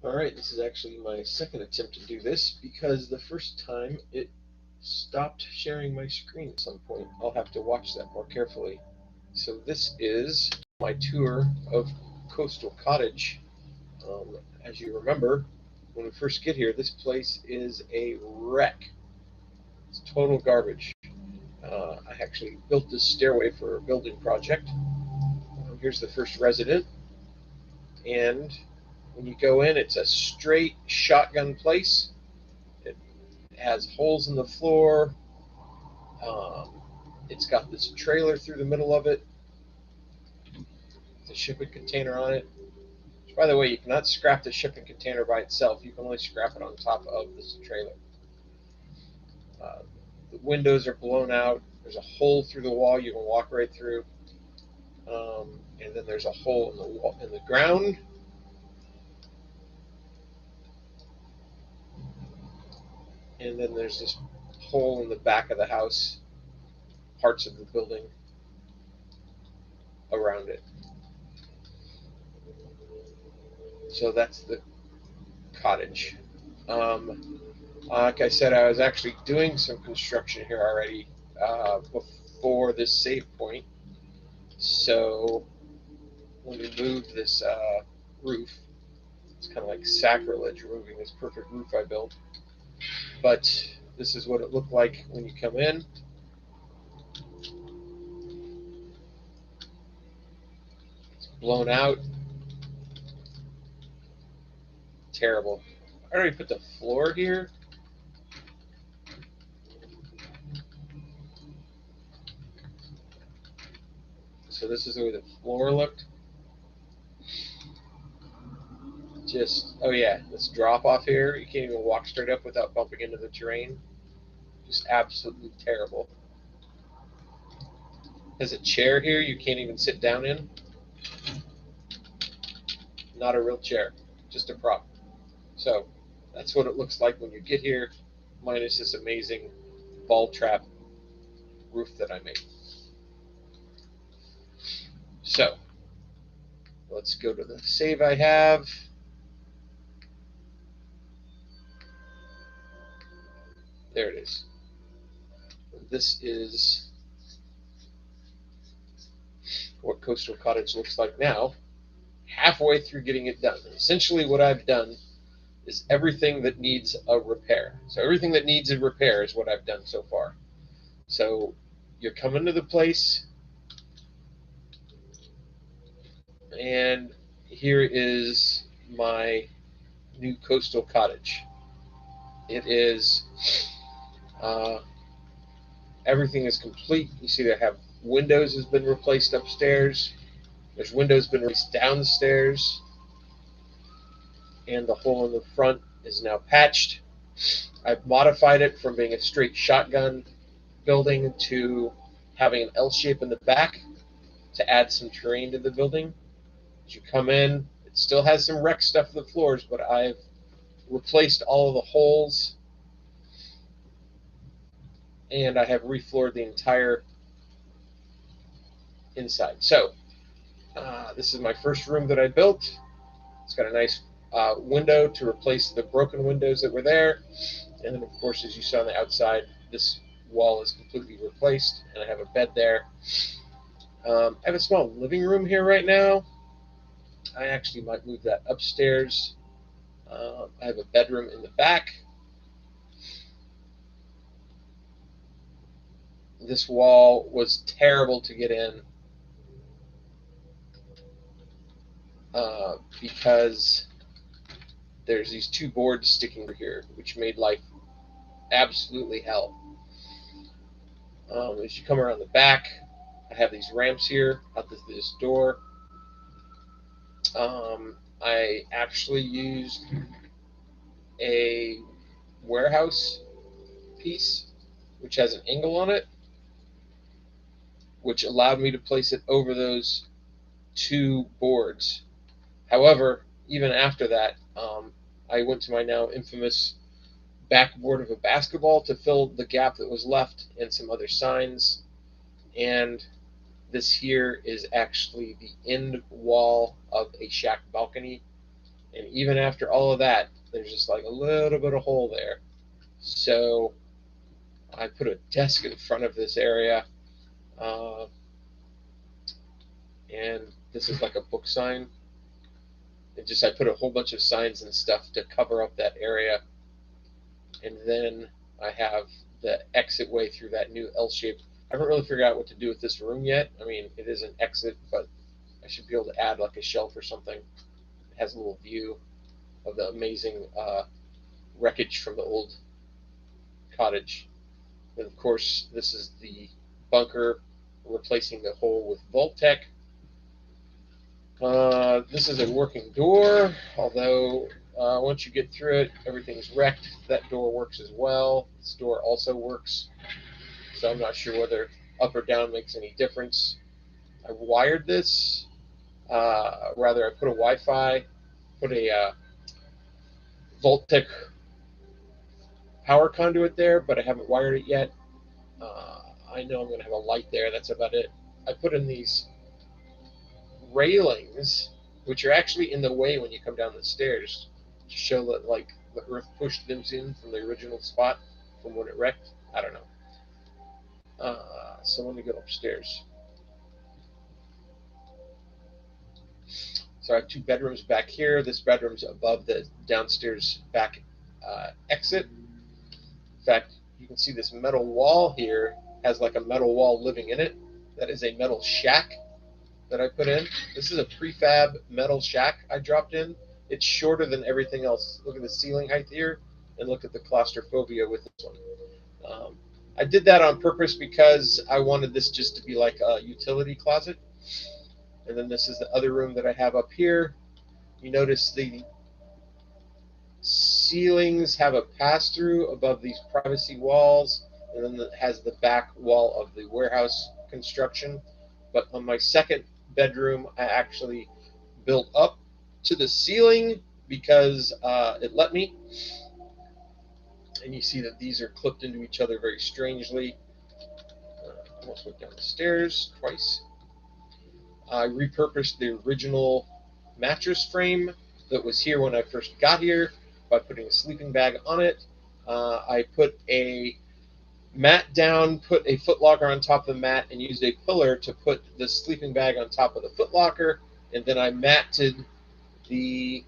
Alright, this is actually my second attempt to do this because the first time it stopped sharing my screen at some point. I'll have to watch that more carefully. So this is my tour of Coastal Cottage. As you remember, when we first get here, this place is a wreck. It's total garbage. I actually built this stairway for a building project. Here's the first resident, and when you go in, it's a straight shotgun place. It has holes in the floor. Um, it's got this trailer through the middle of it, the shipping container on it. Which, by the way, you cannot scrap the shipping container by itself. You can only scrap it on top of this trailer. Uh, the windows are blown out. There's a hole through the wall you can walk right through, and then there's a hole in the wall in the ground. And then there's this hole in the back of the house, parts of the building around it. So that's the cottage. Like I said, I was actually doing some construction here already before this save point. So when we moved this roof, it's kind of like sacrilege removing this perfect roof I built. But this is what it looked like when you come in. It's blown out. Terrible. I already put the floor here. So this is the way the floor looked. Just, oh yeah, this drop off here, you can't even walk straight up without bumping into the terrain. Just absolutely terrible. There's a chair here you can't even sit down in. Not a real chair, just a prop. So that's what it looks like when you get here, minus this amazing ball trap roof that I made. So let's go to the save I have. There it is. This is what Coastal Cottage looks like now, halfway through getting it done. Essentially what I've done is everything that needs a repair. So everything that needs a repair is what I've done so far. So you're coming to the place, and here is my new Coastal Cottage. It is everything is complete. You see they have windows has been replaced upstairs. There's windows been replaced downstairs, and the hole in the front is now patched. I've modified it from being a straight shotgun building to having an L shape in the back to add some terrain to the building. As you come in, it still has some wreck stuff on the floors, but I've replaced all of the holes, and I have refloored the entire inside. So this is my first room that I built. It's got a nice window to replace the broken windows that were there, and then of course, as you saw on the outside, this wall is completely replaced, and I have a bed there. I have a small living room here right now. I actually might move that upstairs. I have a bedroom in the back. This wall was terrible to get in because there's these two boards sticking through here, which made life absolutely hell. As you come around the back, I have these ramps here out this door. I actually used a warehouse piece which has an angle on it, which allowed me to place it over those two boards. However, even after that, I went to my now infamous backboard of a basketball to fill the gap that was left and some other signs. And this here is actually the end wall of a shack balcony And even after all of that, there's just like a little bit of hole there. So I put a desk in front of this area, and this is like a book sign. I put a whole bunch of signs and stuff to cover up that area, and then I have the exit way through that new L shape. I haven't really figured out what to do with this room yet. I mean, it is an exit, but I should be able to add like a shelf or something. It has a little view of the amazing wreckage from the old cottage. And of course, this is the bunker, replacing the hole with Vault-Tec. This is a working door, although once you get through it, everything's wrecked. That door works as well. This door also works, so I'm not sure whether up or down makes any difference. I wired this. Rather, I put a Wi-Fi, put a Vault-Tec power conduit there, but I haven't wired it yet. I know I'm going to have a light there. That's about it. I put in these railings, which are actually in the way when you come down the stairs, to show that like the earth pushed them in from the original spot from when it wrecked. I don't know. So let me go upstairs. So I have two bedrooms back here. This bedroom's above the downstairs back exit. In fact, you can see this metal wall here has like a metal wall living in it. That is a metal shack that I put in. This is a prefab metal shack I dropped in. It's shorter than everything else. Look at the ceiling height here, and look at the claustrophobia with this one. I did that on purpose because I wanted this just to be like a utility closet. And then this is the other room that I have up here. You notice the ceilings have a pass-through above these privacy walls, and then it has the back wall of the warehouse construction. But on my second bedroom, I actually built up to the ceiling because it let me. And you see that these are clipped into each other very strangely. Almost went down the stairs twice. I repurposed the original mattress frame that was here when I first got here by putting a sleeping bag on it. I put a mat down, put a footlocker on top of the mat, and used a pillar to put the sleeping bag on top of the footlocker. And then I matted the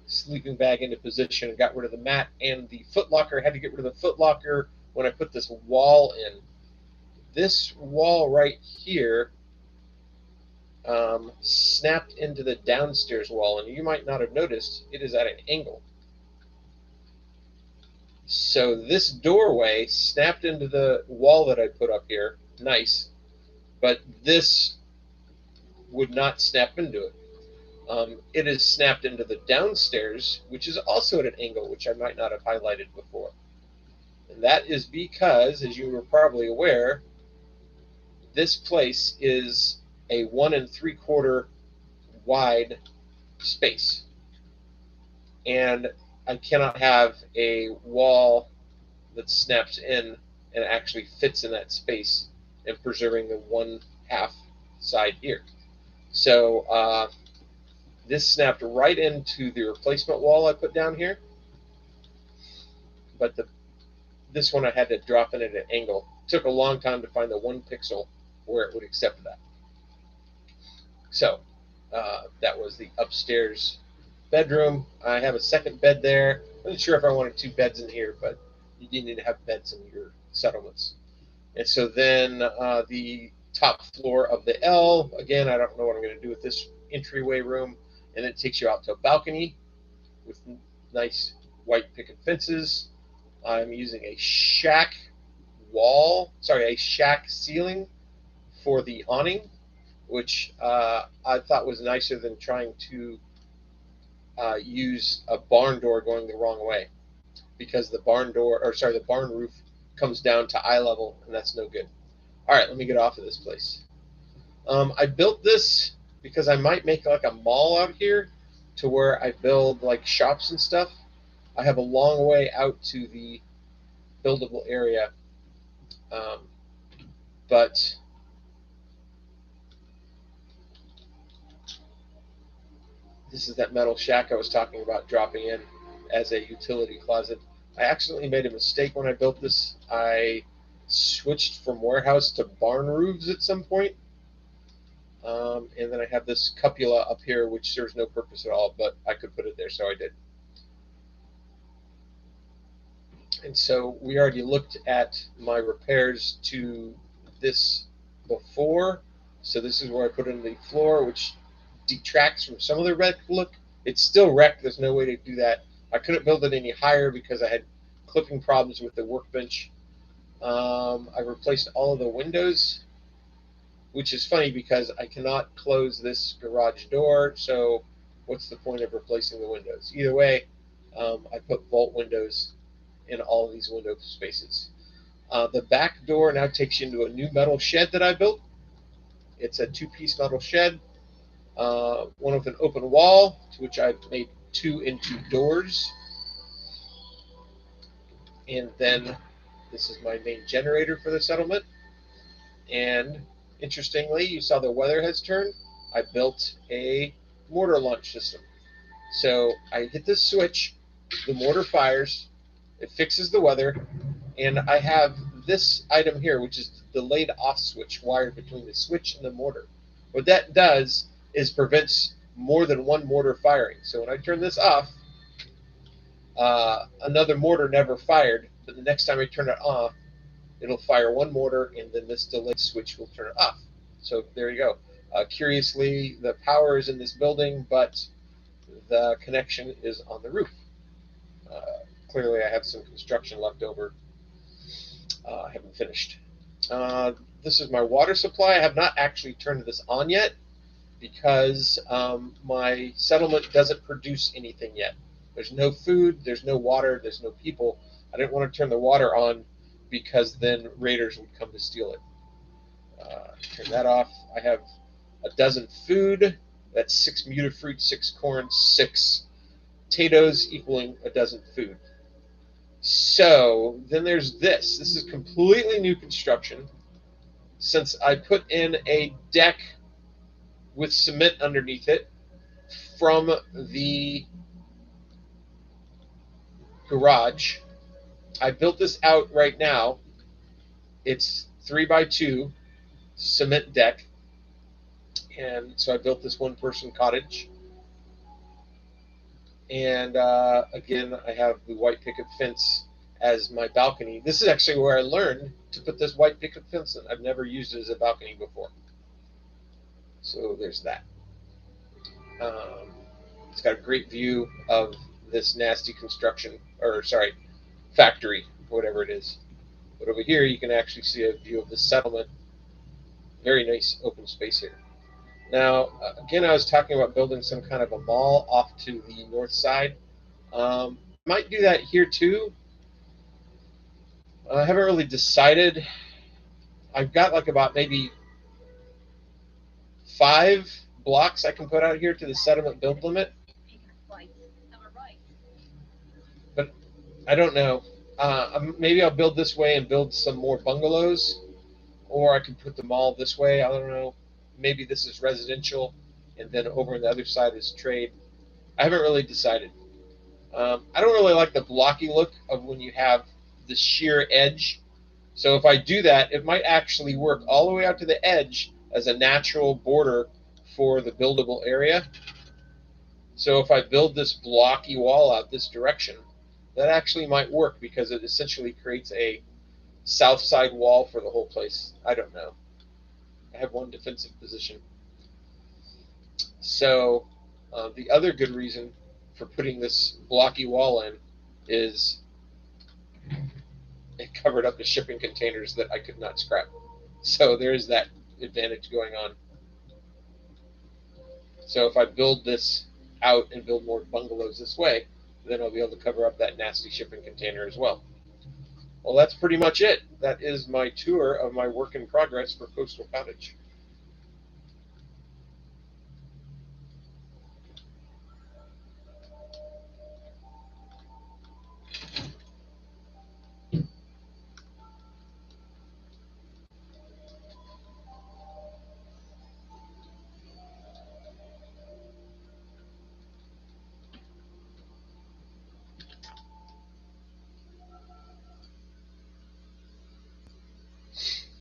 sleeping bag into position and got rid of the mat and the footlocker. I had to get rid of the footlocker when I put this wall in. This wall right here snapped into the downstairs wall, and you might not have noticed it is at an angle. So this doorway snapped into the wall that I put up here, nice, but this would not snap into it. It is snapped into the downstairs, which is also at an angle, which I might not have highlighted before. And that is because, as you were probably aware, this place is a 1 3/4 wide space. And I cannot have a wall that snaps in and actually fits in that space and preserving the 1/2 side here. So this snapped right into the replacement wall I put down here. But this one I had to drop in at an angle. It took a long time to find the 1 pixel where it would accept that. So that was the upstairs bedroom. I have a second bed there. I'm not sure if I wanted 2 beds in here, but you do need to have beds in your settlements. And so then the top floor of the L, again, I don't know what I'm going to do with this entryway room, and it takes you out to a balcony with nice white picket fences. I'm using a shack ceiling for the awning, which I thought was nicer than trying to use a barn door going the wrong way, because the barn roof comes down to eye level, and that's no good. All right, let me get off of this place. I built this because I might make like a mall out here to where I build like shops and stuff. I have a long way out to the buildable area, but This is that metal shack I was talking about dropping in as a utility closet. I accidentally made a mistake when I built this. I switched from warehouse to barn roofs at some point. And then I have this cupola up here, which serves no purpose at all, but I could put it there, so I did. And so we already looked at my repairs to this before. So this is where I put in the floor, which detracts from some of the wrecked look. It's still wrecked. There's no way to do that. I couldn't build it any higher because I had clipping problems with the workbench. I replaced all of the windows, which is funny because I cannot close this garage door. So what's the point of replacing the windows? Either way, I put bolt windows in all of these window spaces. The back door now takes you into a new metal shed that I built. It's a two-piece metal shed, one with an open wall, to which I've made 2 into doors. And then this is my main generator for the settlement. And interestingly, you saw the weather has turned. I built a mortar launch system. So I hit this switch, the mortar fires, it fixes the weather, and I have this item here, which is the delayed off switch wired between the switch and the mortar. What that does is prevents more than one mortar firing. So when I turn this off, another mortar never fired, but the next time I turn it off, it'll fire one mortar, and then this delayed switch will turn it off. So there you go. Curiously, the power is in this building, but the connection is on the roof. Clearly, I have some construction left over. I haven't finished. This is my water supply. I have not actually turned this on yet because my settlement doesn't produce anything yet. There's no food, there's no water, there's no people. I didn't want to turn the water on because then raiders would come to steal it. Turn that off. I have a dozen food. That's 6 mutafruit, 6 corn, 6 potatoes, equaling a dozen food. So then there's this. This is completely new construction. Since I put in a deck with cement underneath it from the garage, I built this out right now. It's 3x2 cement deck, and so I built this one-person cottage. And again, I have the white picket fence as my balcony. This is actually where I learned to put this white picket fence in. I've never used it as a balcony before. So there's that. It's got a great view of this nasty construction, or sorry, factory, whatever it is. But over here, you can actually see a view of the settlement. Very nice open space here. Now, again, I was talking about building some kind of a mall off to the north side. Might do that here too. I haven't really decided. I've got like about maybe 5 blocks I can put out here to the settlement build limit. But I don't know. Maybe I'll build this way and build some more bungalows, or I can put the mall this way. I don't know. Maybe this is residential, and then over on the other side is trade. I haven't really decided. I don't really like the blocky look of when you have the sheer edge. So if I do that, it might actually work all the way out to the edge as a natural border for the buildable area. So if I build this blocky wall out this direction, that actually might work because it essentially creates a south side wall for the whole place. I don't know. I have one defensive position. So the other good reason for putting this blocky wall in is it covered up the shipping containers that I could not scrap. So there is that advantage going on. So if I build this out and build more bungalows this way, then I'll be able to cover up that nasty shipping container as well. Well, that's pretty much it. That is my tour of my work in progress for Coastal Cottage.